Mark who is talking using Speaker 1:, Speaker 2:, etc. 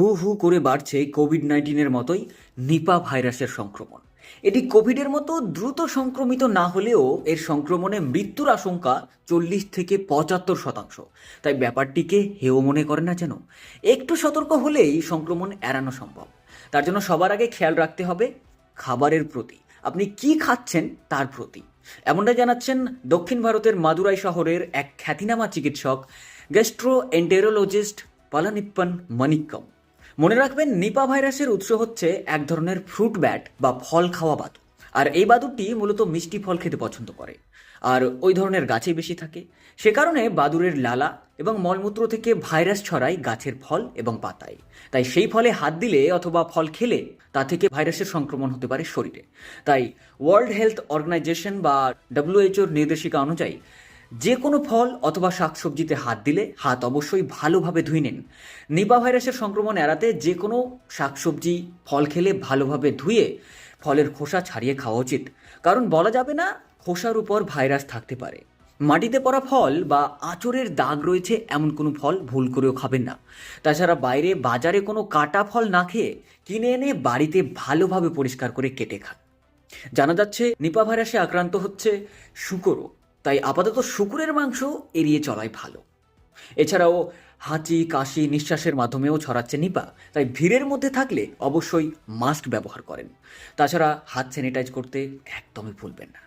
Speaker 1: হু হু করে বাড়ছে কোভিড-19-এর মতোই নিপা ভাইরাসের সংক্রমণ। এটি কোভিডের মতো দ্রুত সংক্রমিত না হলেও এর সংক্রমণে মৃত্যুর আশঙ্কা 40 থেকে 75%। তাই ব্যাপারটিকে হেয় মনে করে না যেন। একটু সতর্ক হলেই সংক্রমণ এড়ানো সম্ভব। তার জন্য সবার আগে খেয়াল রাখতে হবে খাবারের প্রতি, আপনি কি খাচ্ছেন তার প্রতি। এমনটাই জানাচ্ছেন দক্ষিণ ভারতের মাদুরাই শহরের এক খ্যাতিনামা চিকিৎসক গ্যাস্ট্রোএন্টেরোলজিস্ট পালানিপ্পন মানিক্কম। মনে রাখবেন, নিপা ভাইরাসের উৎস হচ্ছে এক ধরনের ফ্রুট ব্যাট বা ফল খাওয়া বাদুড়। আর এই বাদুড়টি মূলত মিষ্টি ফল খেতে পছন্দ করে আর ওই ধরনের গাছে বেশি থাকে। সে কারণে বাদুড়ের লালা এবং মলমূত্র থেকে ভাইরাস ছড়ায় গাছের ফল এবং পাতায়। তাই সেই ফলে হাত দিলে অথবা ফল খেলে তা থেকে ভাইরাসের সংক্রমণ হতে পারে শরীরে। তাই ওয়ার্ল্ড হেলথ অর্গানাইজেশন বা WHO-র নির্দেশিকা অনুযায়ী যে কোনো ফল অথবা শাকসবজিতে হাত দিলে হাত অবশ্যই ভালোভাবে ধুয়ে নিন। নিপা ভাইরাসের সংক্রমণ এড়াতে যে কোনো শাকসবজি ফল খেলে ভালোভাবে ধুয়ে ফলের খোসা ছাড়িয়ে খাওয়া উচিত, কারণ বলা যাবে না খোসার উপর ভাইরাস থাকতে পারে। মাটিতে পড়া ফল বা আঁচড়ের দাগ রয়েছে এমন কোনো ফল ভুল করেও খাবেন না। তাছাড়া বাজারে কোনো কাটা ফল না খেয়ে কিনে এনে বাড়িতে ভালোভাবে পরিষ্কার করে কেটে খান। জানা যাচ্ছে নিপা ভাইরাসে আক্রান্ত হচ্ছে শূকরও, তাই আপাতত শূকরের মাংস এড়িয়ে চলাই ভালো। এছাড়াও হাঁচি কাশি নিঃশ্বাসের মাধ্যমেও ছড়াচ্ছে নিপা, তাই ভিড়ের মধ্যে থাকলে অবশ্যই মাস্ক ব্যবহার করেন। তাছাড়া হাত স্যানিটাইজ করতে একদমই ভুলবেন না।